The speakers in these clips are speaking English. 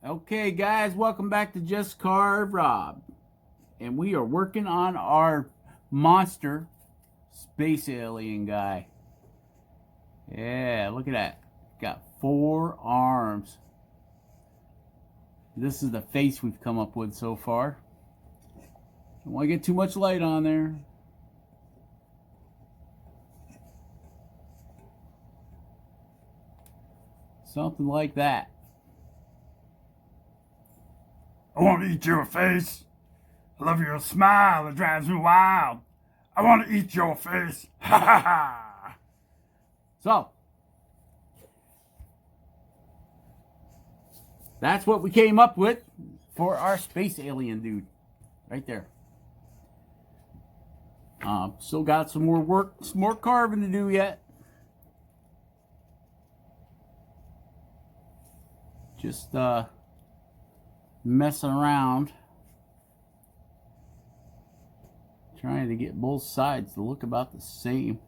Okay, guys, welcome back to Just Carve Rob. And we are working on our monster space alien guy. Yeah, look at that. Got 4 arms. This is the face we've come up with so far. Don't want to get too much light on there. Something like that. I want to eat your face. I love your smile. It drives me wild. I want to eat your face. Ha ha ha. So, that's what we came up with for our space alien dude. Right there. Still got some more work, some more carving to do yet. Just messing around, trying to get both sides to look about the same.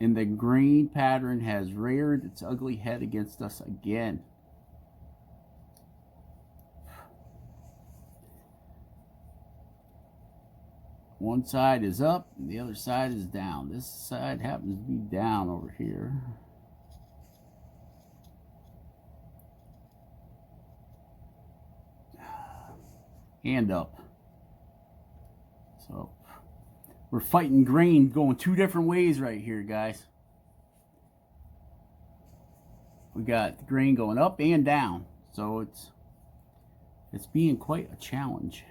And the grain pattern has reared its ugly head against us again. One side is up and the other side is down. This side happens to be down over here. And up. So we're fighting grain going 2 different ways right here, guys. We got the grain going up and down, so it's being quite a challenge.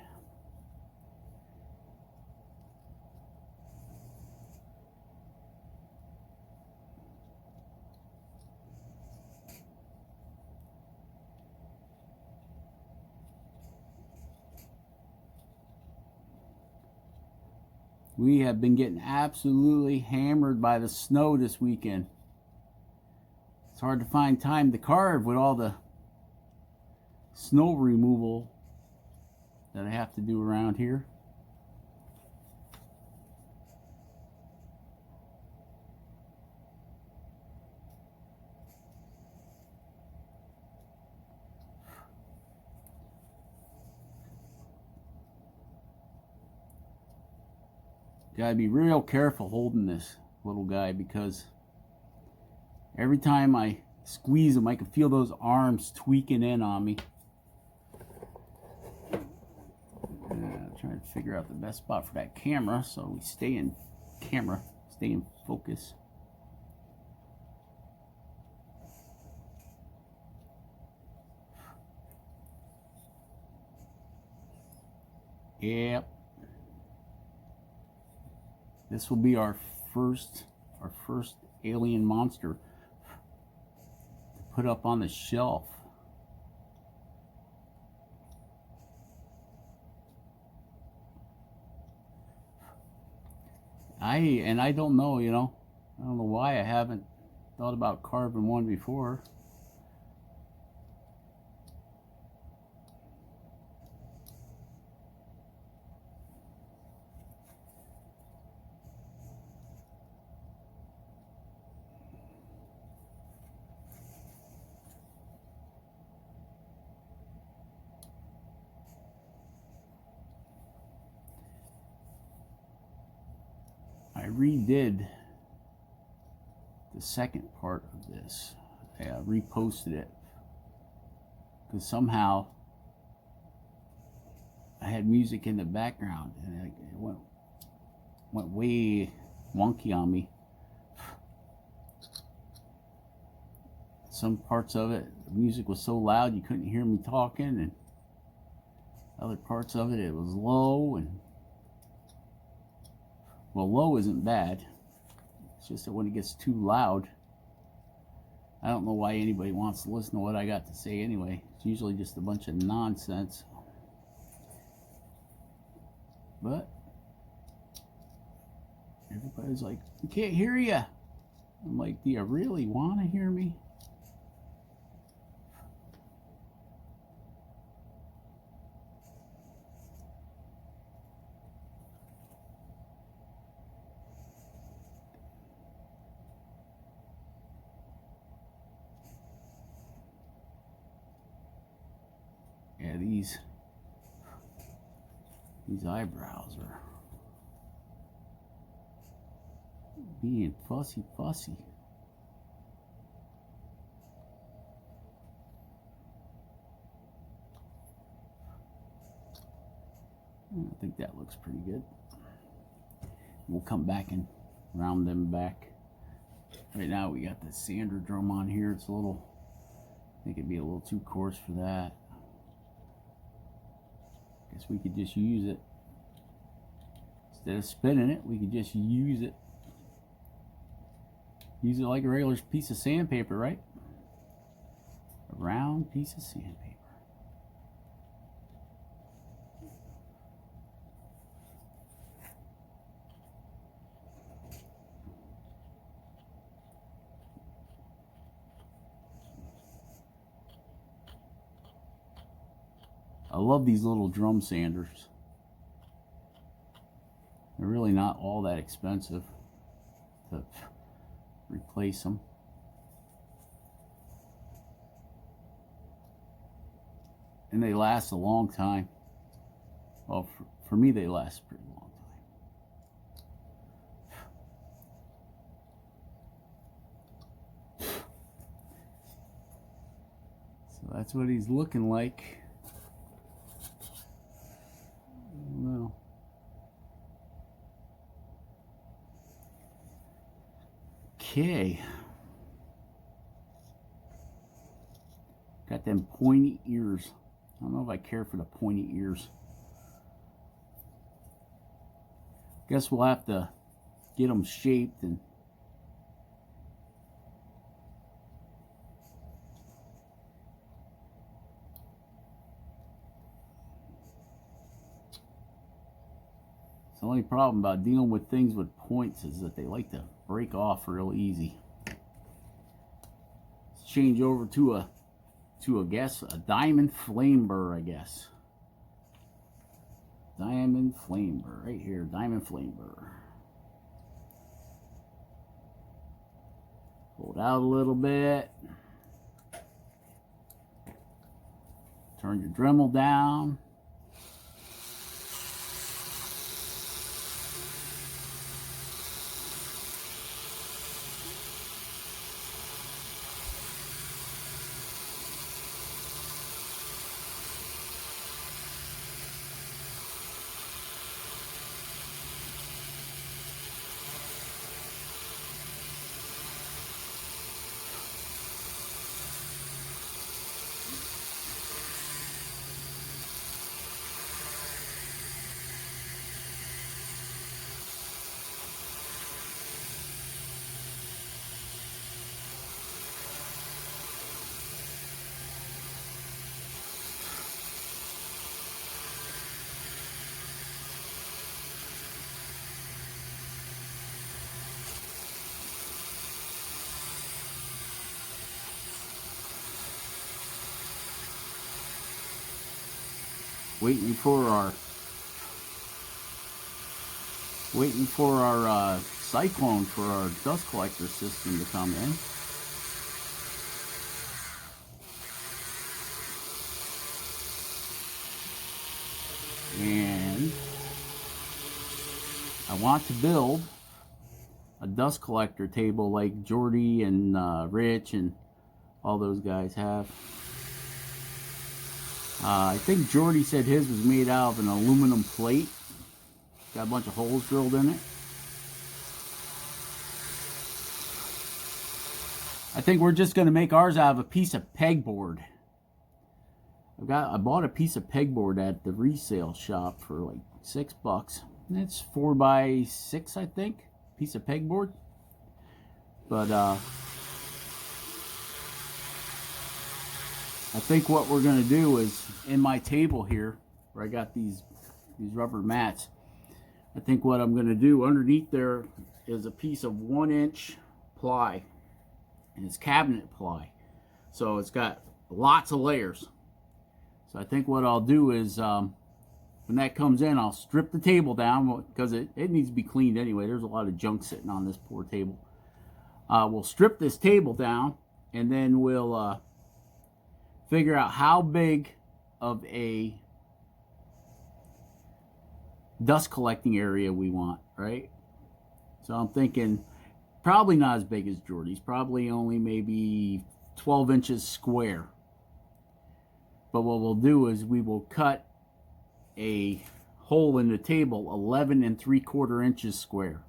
We have been getting absolutely hammered by the snow this weekend. It's hard to find time to carve with all the snow removal that I have to do around here. Gotta be real careful holding this little guy, because every time I squeeze him I can feel those arms tweaking in on me. Trying to figure out the best spot for that camera so we stay in camera, stay in focus. Yep. This will be our first alien monster to put up on the shelf. I don't know, I don't know why I haven't thought about carving one before. I redid the second part of this. I reposted it because somehow I had music in the background and it went way wonky on me. Some parts of it, the music was so loud you couldn't hear me talking, and other parts of it, it was low. And well, low isn't bad. It's just that when it gets too loud, I don't know why anybody wants to listen to what I got to say anyway. It's usually just a bunch of nonsense. But everybody's like, "We can't hear you." I'm like, do you really want to hear me? Yeah, these eyebrows are being fussy. I think that looks pretty good. We'll come back and round them back. Right now we got the sander drum on here. It's a little, I think it'd be a little too coarse for that. Guess we could just use it. Instead of spinning it, we could just use it. Use it like a regular piece of sandpaper, right? A round piece of sandpaper. I love these little drum sanders. They're really not all that expensive to replace them. And they last a long time. Well, for me, they last a pretty long time. So that's what he's looking like. Well, okay. Got them pointy ears. I don't know if I care for the pointy ears. Guess we'll have to get them shaped and the only problem about dealing with things with points is that they like to break off real easy. Let's change over to a diamond flame burr, I guess. Diamond flame burr, right here, diamond flame burr. Pull it out a little bit. Turn your Dremel down. Waiting for our cyclone for our dust collector system to come in. And I want to build a dust collector table like Jordy and Rich and all those guys have. I think Jordy said his was made out of an aluminum plate. Got a bunch of holes drilled in it. I think we're just going to make ours out of a piece of pegboard. I bought a piece of pegboard at the resale shop for like $6. It's 4x6, I think, piece of pegboard. But I think what we're going to do is, in my table here, where I got these rubber mats, I think what I'm going to do underneath there is a piece of 1-inch ply, and it's cabinet ply. So it's got lots of layers. So I think what I'll do is, when that comes in, I'll strip the table down, because it needs to be cleaned anyway. There's a lot of junk sitting on this poor table. We'll strip this table down, and then we'll figure out how big of a dust collecting area we want, right? So I'm thinking probably not as big as Jordy's, probably only maybe 12 inches square. But what we'll do is we will cut a hole in the table 11 3/4 inches square.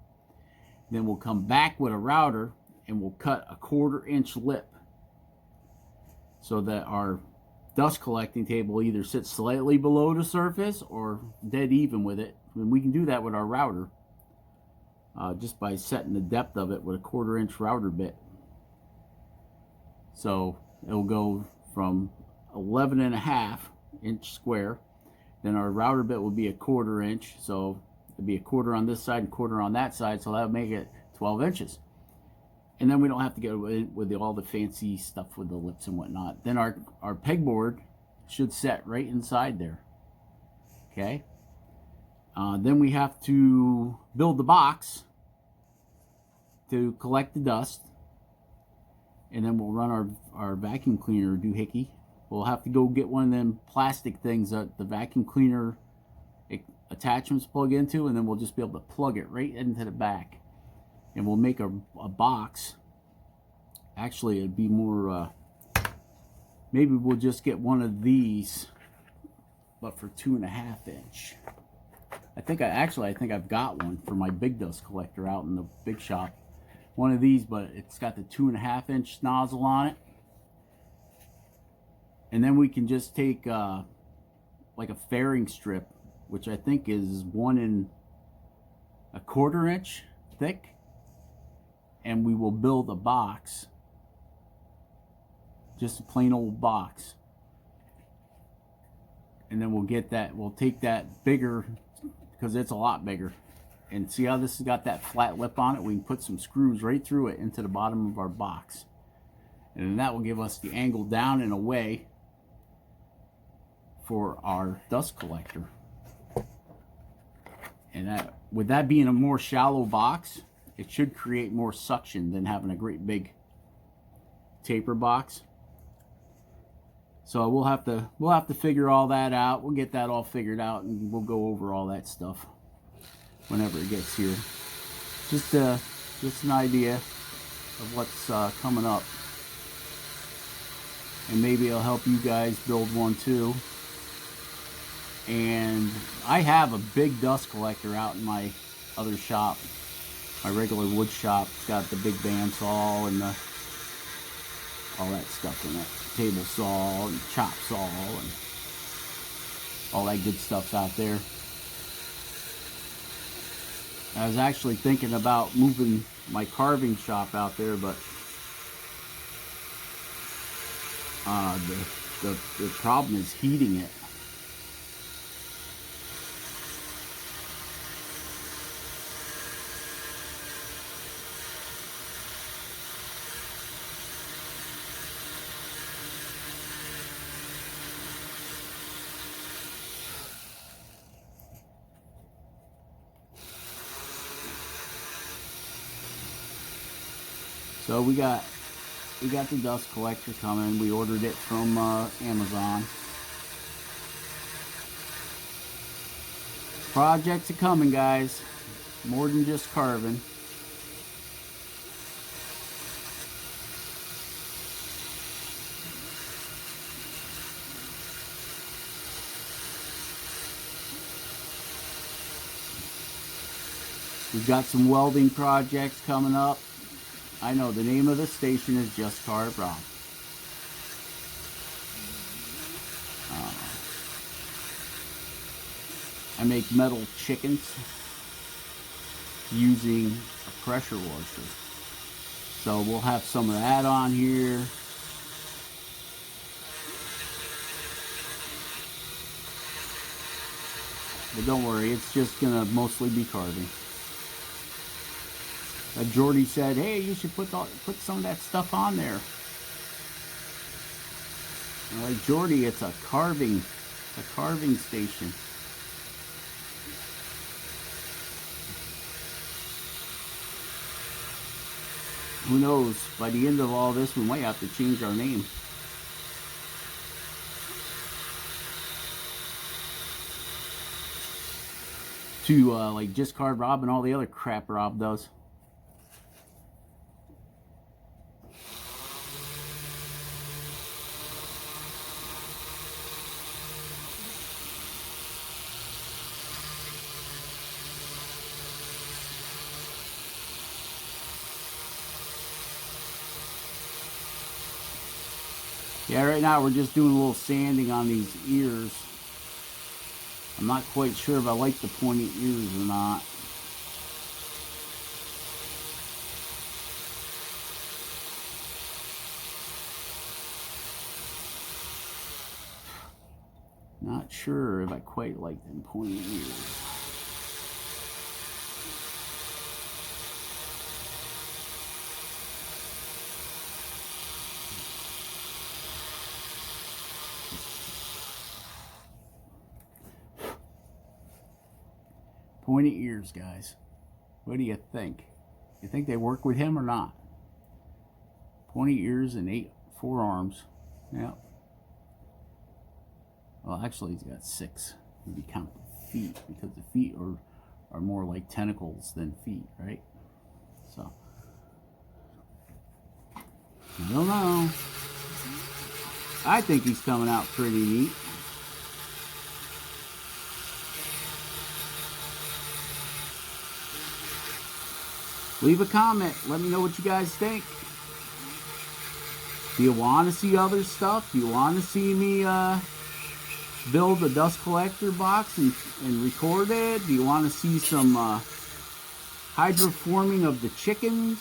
Then we'll come back with a router and we'll cut a 1/4 inch lip so that our dust collecting table either sits slightly below the surface or dead even with it. And we can do that with our router just by setting the depth of it with a 1/4 inch router bit. So it'll go from 11.5 inch square. Then our router bit will be a 1/4 inch, so it'll be a 1/4 on this side and 1/4 on that side, so that'll make it 12 inches. And then we don't have to go with all the fancy stuff with the lips and whatnot. Then our pegboard should set right inside there. Okay. Then we have to build the box to collect the dust. And then we'll run our vacuum cleaner doohickey. We'll have to go get one of them plastic things that the vacuum cleaner attachments plug into, and then we'll just be able to plug it right into the back. And we'll make a box. Actually, it'd be more, maybe we'll just get one of these, but for 2.5 inch. I think I've got one for my big dust collector out in the big shop. One of these, but it's got the 2.5 inch nozzle on it. And then we can just take like a fairing strip, which I think is 1 1/4 inch thick, and we will build a box, just a plain old box. And then we'll take that bigger, because it's a lot bigger. And see how this has got that flat lip on it? We can put some screws right through it into the bottom of our box. And then that will give us the angle down and away for our dust collector. And with that being a more shallow box, it should create more suction than having a great big taper box. So we'll have to figure all that out. We'll get that all figured out, and we'll go over all that stuff whenever it gets here. Just an idea of what's coming up, and maybe it'll help you guys build one too. And I have a big dust collector out in my other shop, my regular wood shop. It's got the big bandsaw and all that stuff in it. Table saw and chop saw and all that good stuff's out there. I was actually thinking about moving my carving shop out there, but the problem is heating it. So we got the dust collector coming. We ordered it from Amazon. Projects are coming, guys. More than just carving. We've got some welding projects coming up. I know the name of the station is Just Carve Rob. I make metal chickens using a pressure washer. So we'll have some of that on here. But don't worry, it's just gonna mostly be carving. Jordy said, "Hey, you should put some of that stuff on there." I'm like, Jordy, it's a carving station. Who knows? By the end of all this, we might have to change our name. to like Just Carved Rob and all the other crap Rob does. Yeah, right now we're just doing a little sanding on these ears. I'm not quite sure if I like the pointy ears or not. Not sure if I quite like them pointy ears. Pointy ears, guys. What do you think? You think they work with him or not? Pointy ears and 8 forearms. Yeah. Well, actually, he's got 6 if you count the feet, because the feet are more like tentacles than feet, right? So, I don't know. I think he's coming out pretty neat. Leave a comment. Let me know what you guys think. Do you want to see other stuff? Do you want to see me build a dust collector box and record it? Do you want to see some hydroforming of the chickens?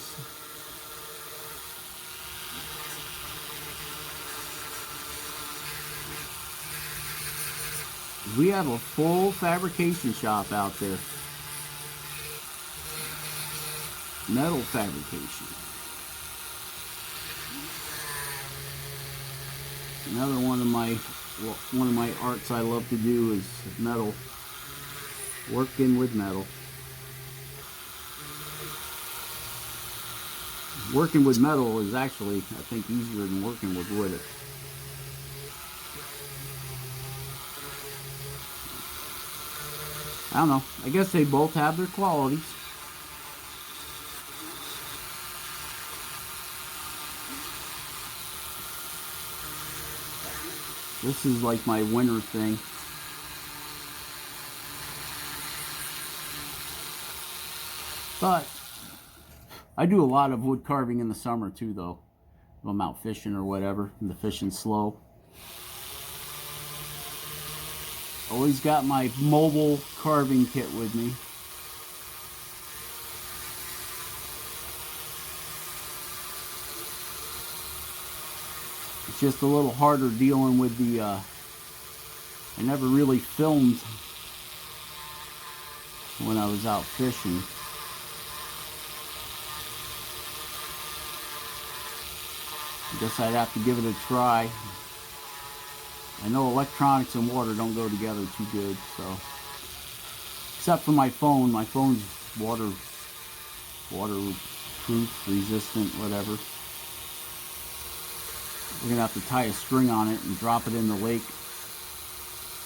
We have a full fabrication shop out there. Metal fabrication. Another one of my arts I love to do is metal. Working with metal. Working with metal is actually, I think, easier than working with wood. I don't know. I guess they both have their qualities. This is like my winter thing. But I do a lot of wood carving in the summer too, though. If I'm out fishing or whatever, and the fishing's slow. Always got my mobile carving kit with me. It's just a little harder dealing with the, I never really filmed when I was out fishing. I guess I'd have to give it a try. I know electronics and water don't go together too good, so. Except for my phone. My phone's waterproof, resistant, whatever. We're gonna have to tie a string on it and drop it in the lake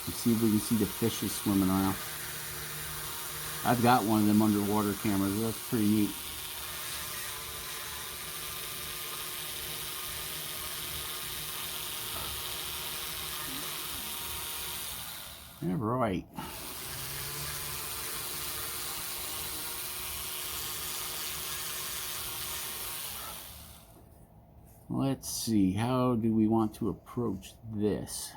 and see if we can see the fishes swimming around. I've got one of them underwater cameras. That's pretty neat. Yeah, right. Let's see, how do we want to approach this?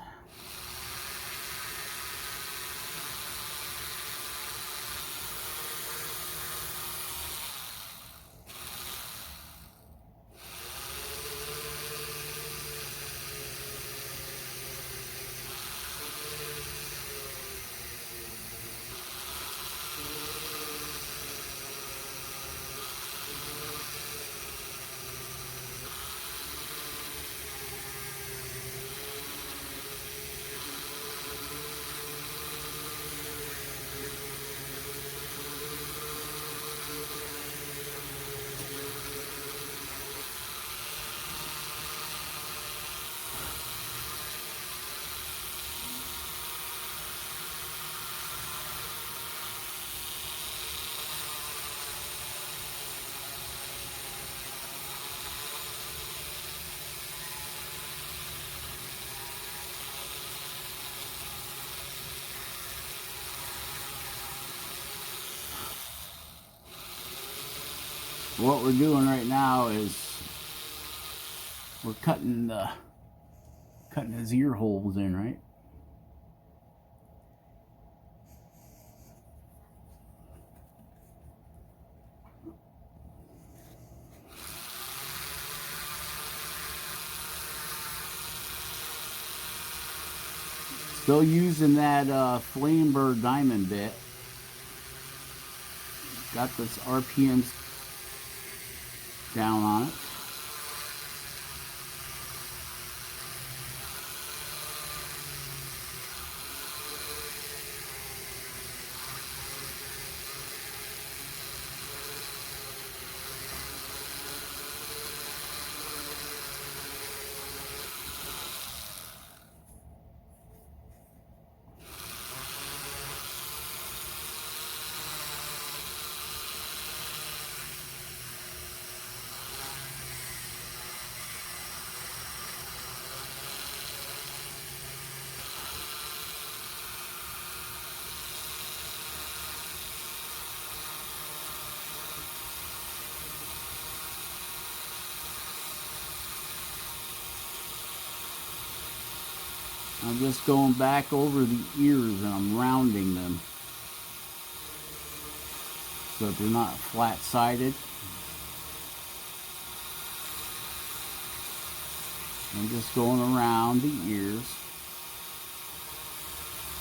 What we're doing right now is we're cutting his ear holes in, right? Still using that Flame Bird diamond bit. Got this RPMs down on it. I'm just going back over the ears and I'm rounding them so they're not flat-sided. I'm just going around the ears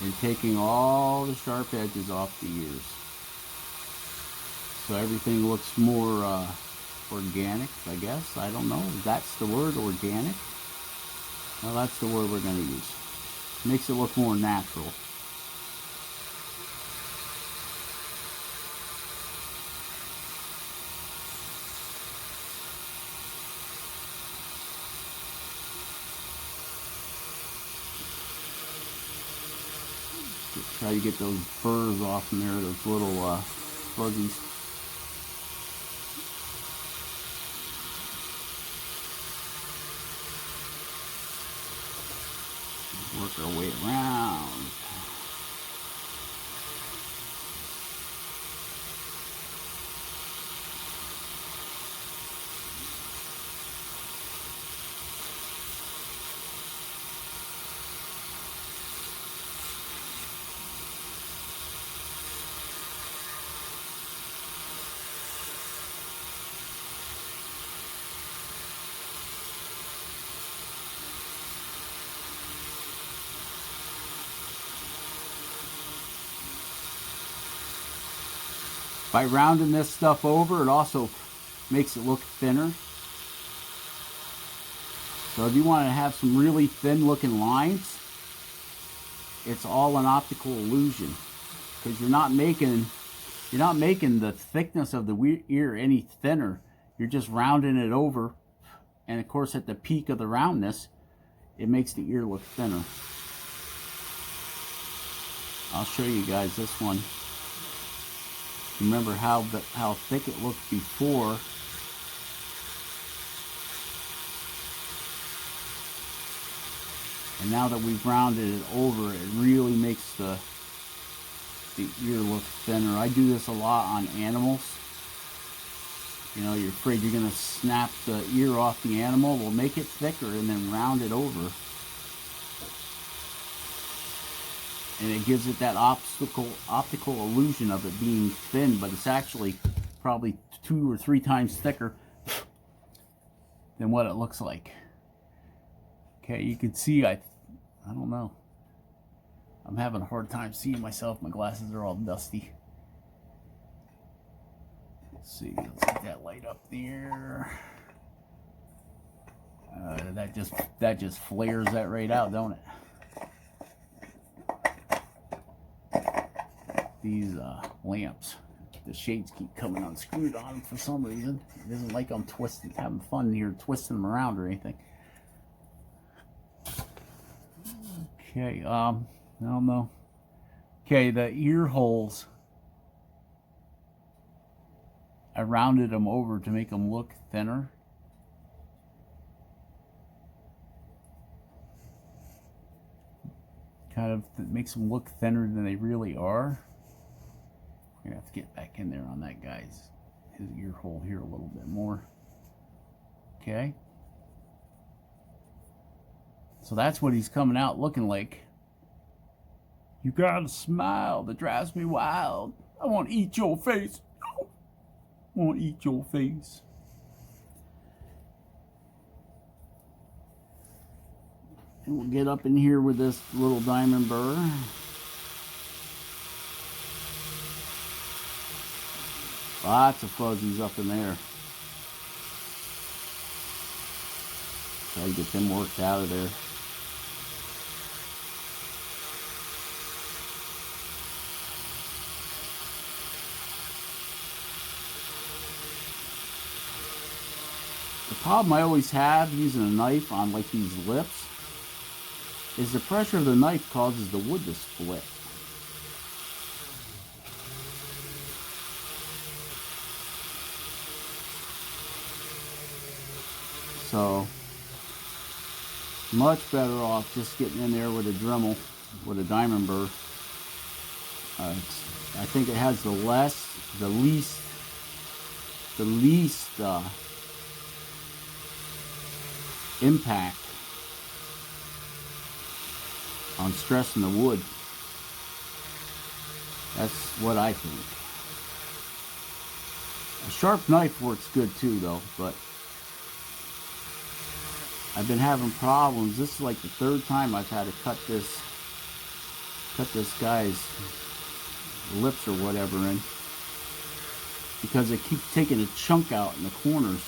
and taking all the sharp edges off the ears so everything looks more organic, I guess. I don't know. That's the word, organic? Well, that's the word we're going to use. Makes it look more natural. Try to get those furs off in there, those little fuzzies. Work our way around. By rounding this stuff over, it also makes it look thinner. So if you want to have some really thin looking lines, it's all an optical illusion, because you're not making the thickness of the ear any thinner. You're just rounding it over, and of course at the peak of the roundness, it makes the ear look thinner. I'll show you guys this one. Remember how thick it looked before. And now that we've rounded it over, it really makes the ear look thinner. I do this a lot on animals. You know, you're afraid you're going to snap the ear off the animal. Well, make it thicker and then round it over. And it gives it that optical illusion of it being thin, but it's actually probably 2 or 3 times thicker than what it looks like. Okay, you can see, I don't know. I'm having a hard time seeing myself. My glasses are all dusty. Let's see, let's get that light up there. That just flares that right out, don't it? These lamps, the shades keep coming unscrewed on them for some reason. It isn't like I'm having fun here twisting them around or anything. Okay, I don't know. Okay, the ear holes, I rounded them over to make them look thinner. Kind of makes them look thinner than they really are. We're gonna have to get back in there on that guy's his ear hole here a little bit more. Okay. So that's what he's coming out looking like. You got a smile that drives me wild. I want to eat your face. I want to eat your face. And we'll get up in here with this little diamond burr. Lots of fuzzies up in there. Try to get them worked out of there. The problem I always have using a knife on like these lips is the pressure of the knife causes the wood to split. So much better off just getting in there with a Dremel, with a diamond burr. I think it has the least impact on stressing the wood. That's what I think. A sharp knife works good too though, but I've been having problems. This is like the third time I've had to cut this guy's lips or whatever in, because it keeps taking a chunk out in the corners.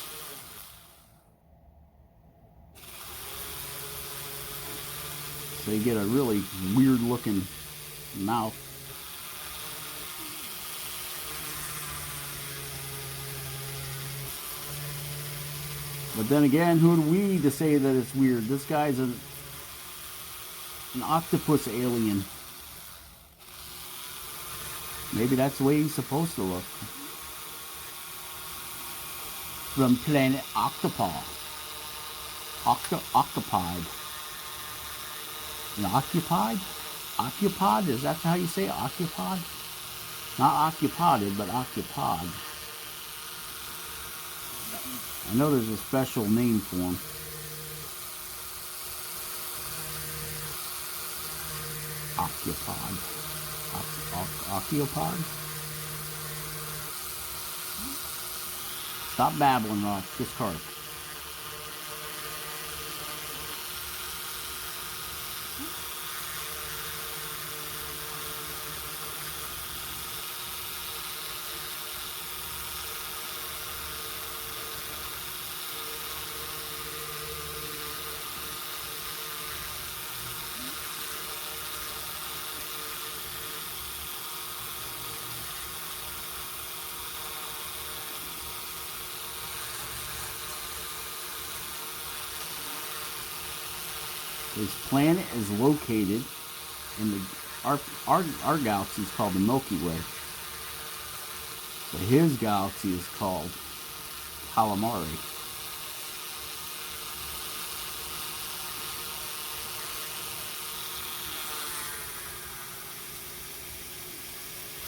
So you get a really weird looking mouth. But then again, who are we to say that it's weird? This guy's an octopus alien. Maybe that's the way he's supposed to look. From planet Octopod. Octopod. An octopod? Octopod? Is that how you say it? Octopod? Not occupoded, but octopod. I know there's a special name for him. Octopod. Octopod? Stop babbling, Rob. Just carve. This planet is located in the our galaxy is called the Milky Way. But his galaxy is called Calamari.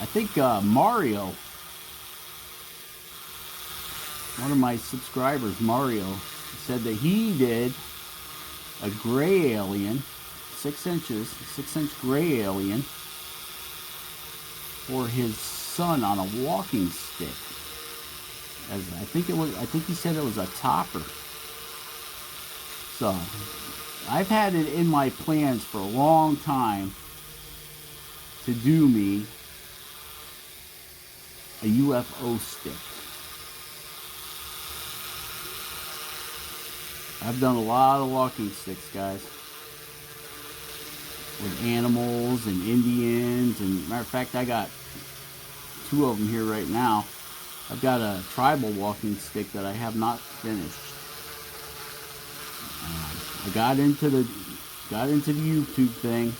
I think Mario, one of my subscribers, Mario, said that he did a gray alien, 6 inches, 6-inch gray alien for his son on a walking stick. As I think he said it was a topper. So I've had it in my plans for a long time to do me a UFO stick. I've done a lot of walking sticks, guys, with animals and Indians, and matter of fact, I got 2 of them here right now. I've got a tribal walking stick that I have not finished. I got into the YouTube thing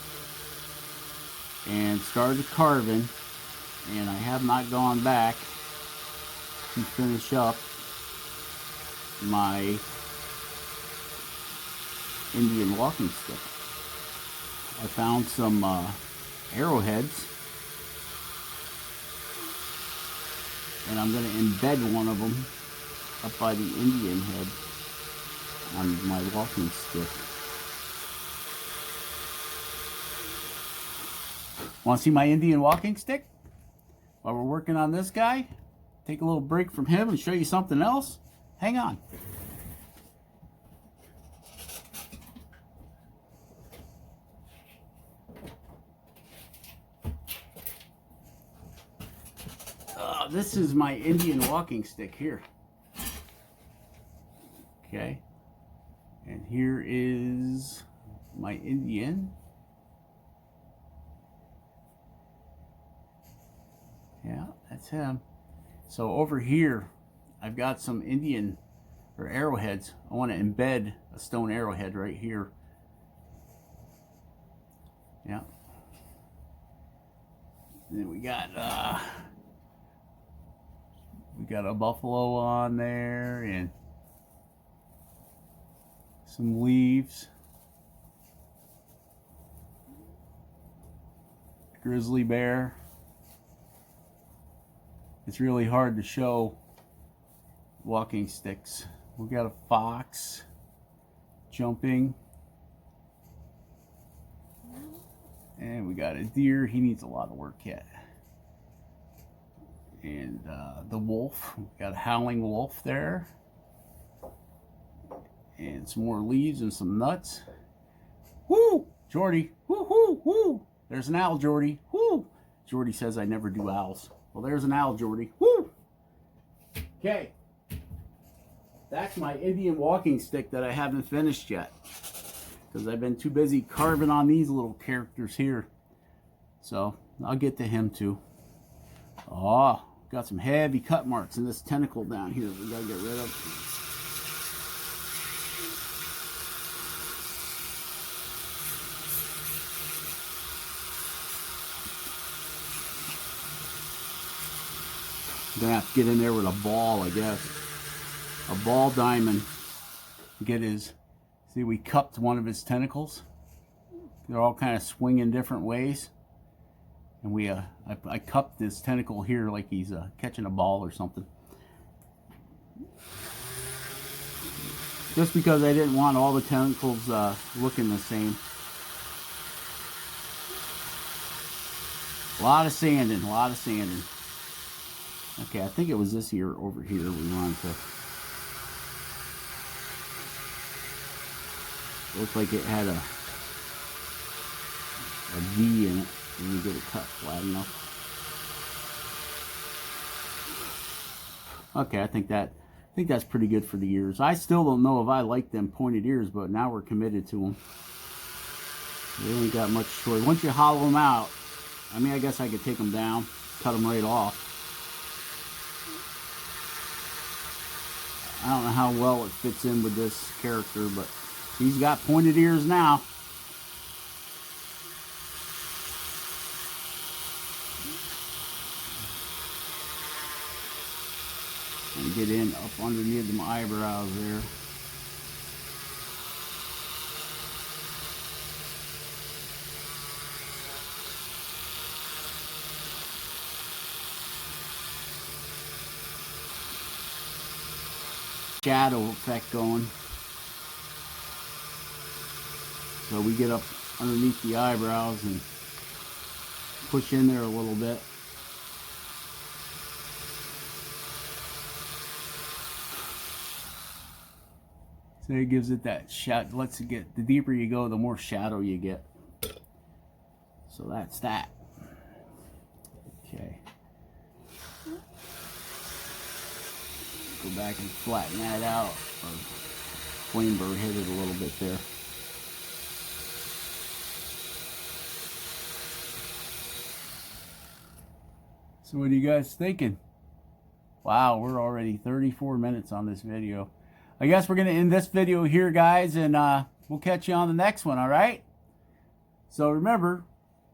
and started carving, and I have not gone back to finish up my Indian walking stick. I found some arrowheads And I'm going to embed one of them up by the Indian head on my walking stick. Want to see my Indian walking stick? While we're working on this guy, take a little break from him and show you something else. Hang on. This is my Indian walking stick here. Okay. And here is my Indian. Yeah, that's him. So over here, I've got some Indian or arrowheads. I want to embed a stone arrowhead right here. Yeah. Then we got a buffalo on there and some leaves. Grizzly bear. It's really hard to show walking sticks. We got a fox jumping. And we got a deer. He needs a lot of work yet. And the wolf. We got a howling wolf there. And some more leaves and some nuts. Woo! Jordy. Woo, woo, woo! There's an owl, Jordy. Woo! Jordy says I never do owls. Well, there's an owl, Jordy. Woo! Okay. That's my Indian walking stick that I haven't finished yet. Because I've been too busy carving on these little characters here. So, I'll get to him too. Oh, got some heavy cut marks in this tentacle down here we gotta get rid of. I'm gonna have to get in there with a ball, I guess. A ball diamond. Get his, see, we cupped one of his tentacles. They're all kind of swinging different ways. And I cupped this tentacle here like he's catching a ball or something. Just because I didn't want all the tentacles looking the same. A lot of sanding, a lot of sanding. Okay, I think it was this ear over here we wanted to. Looks like it had a V in it when you get it cut flat enough. Okay, I think that's pretty good for the ears. I still don't know if I like them pointed ears, but now we're committed to them. They ain't got much choice. Once you hollow them out, I mean, I guess I could take them down, cut them right off. I don't know how well it fits in with this character, but he's got pointed ears now. And get in up underneath my eyebrows there. Shadow effect going. So we get up underneath the eyebrows and push in there a little bit. So it gives it that shadow. Lets it get, the deeper you go, the more shadow you get. So that's that. Okay. Go back and flatten that out. Flame bird hit it a little bit there. So what are you guys thinking? Wow, we're already 34 minutes on this video. I guess we're going to end this video here, guys, and we'll catch you on the next one, all right? So remember,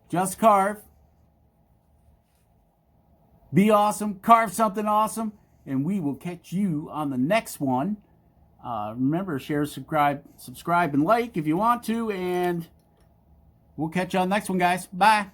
just carve. Be awesome. Carve something awesome. And we will catch you on the next one. Remember, share, subscribe, and like if you want to. And we'll catch you on the next one, guys. Bye.